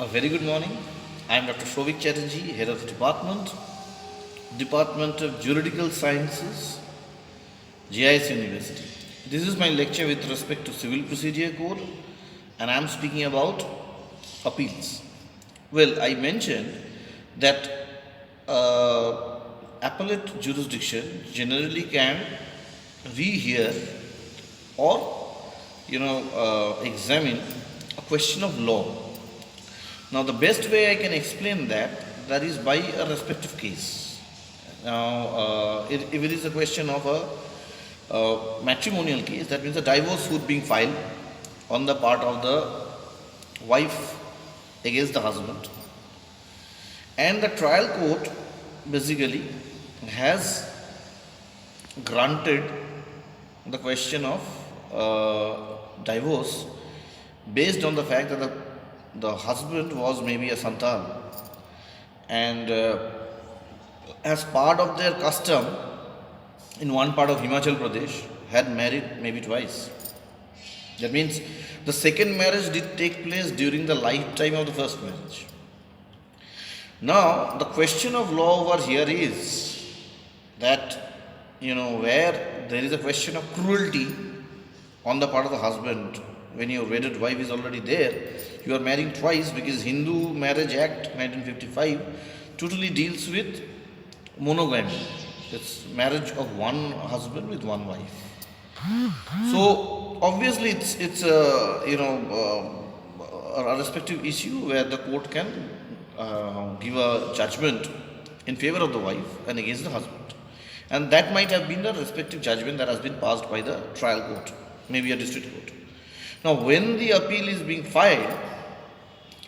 A very good morning. I am Dr. Shovik Chatterjee, Head of the Department of Juridical Sciences, JIS University. This is my lecture with respect to Civil Procedure Code, and I am speaking about appeals. Well, I mentioned that appellate jurisdiction generally can rehear or examine a question of law. Now, the best way I can explain that is by a respective case. Now, if it is a question of a matrimonial case, that means a divorce suit being filed on the part of the wife against the husband, and the trial court basically has granted the question of divorce based on the fact that the husband was maybe a santal, and as part of their custom in one part of Himachal Pradesh had married maybe twice. That means the second marriage did take place during the lifetime of the first marriage. Now the question of law over here is that where there is a question of cruelty on the part of the husband, when your wedded wife is already there, you are marrying twice, because Hindu Marriage Act 1955 totally deals with monogamy. It's marriage of one husband with one wife. So obviously it's a respective issue where the court can give a judgment in favor of the wife and against the husband, and that might have been the respective judgment that has been passed by the trial court, maybe a district court. Now, when the appeal is being filed,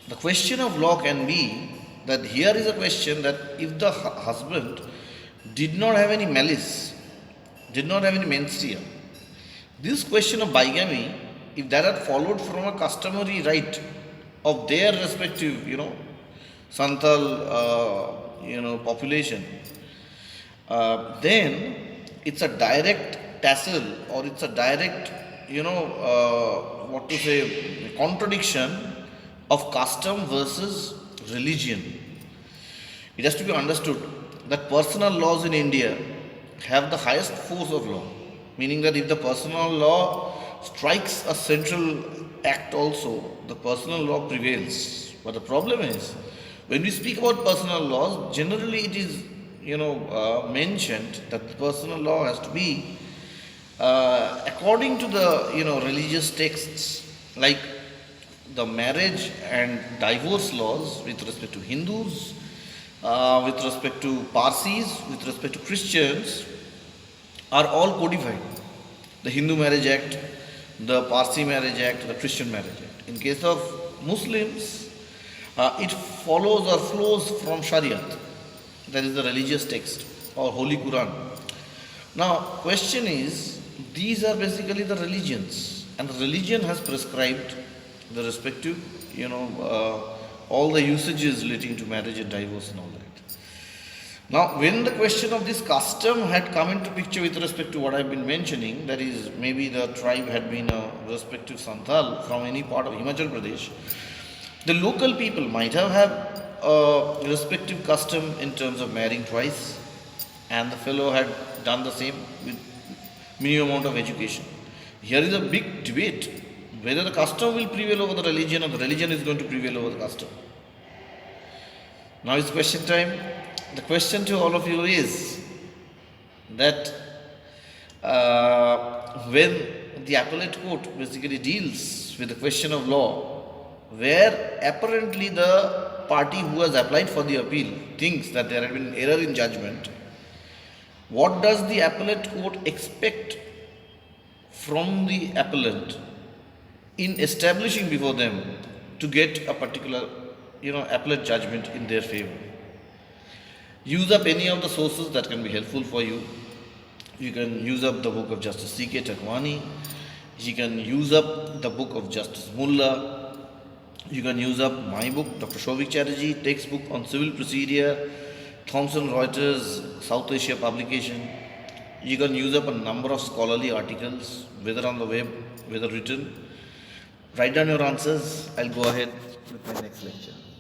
the question of law can be that here is a question that if the husband did not have any malice, did not have any mens rea, this question of bigamy, if that had followed from a customary right of their respective, santal, population, then it's a direct tassel, or it's a direct, contradiction of custom versus religion. It has to be understood that personal laws in India have the highest force of law, meaning that if the personal law strikes a central act also, the personal law prevails. But the problem is, when we speak about personal laws, generally it is mentioned that the personal law has to be according to the religious texts, like the marriage and divorce laws with respect to Hindus, with respect to Parsis, with respect to Christians, are all codified. The Hindu Marriage Act, the Parsi Marriage Act, the Christian Marriage Act. In case of Muslims, it follows or flows from Shariat, that is the religious text, or Holy Quran. Now, question is, these are basically the religions, and the religion has prescribed the respective, all the usages relating to marriage and divorce and all that. Now, when the question of this custom had come into picture with respect to what I've been mentioning, that is, maybe the tribe had been a respective santal from any part of Himachal Pradesh, the local people might have had a respective custom in terms of marrying twice, and the fellow had done the same with minimum amount of education. Here is a big debate whether the custom will prevail over the religion, or the religion is going to prevail over the custom. Now it's question time. The question to all of you is that when the appellate court basically deals with the question of law, where apparently the party who has applied for the appeal thinks that there had been an error in judgment, what does the appellate court expect from the appellant in establishing before them to get a particular appellate judgment in their favor? Use up any of the sources that can be helpful for you. You can use up the book of Justice C.K. Takwani. You can use up the book of Justice Mulla. You can use up my book, Dr. Shovik Chatterjee, textbook on civil procedure, Thomson Reuters, South Asia publication. You can use up a number of scholarly articles, whether on the web, whether written. Write down your answers. I'll go ahead with my next lecture.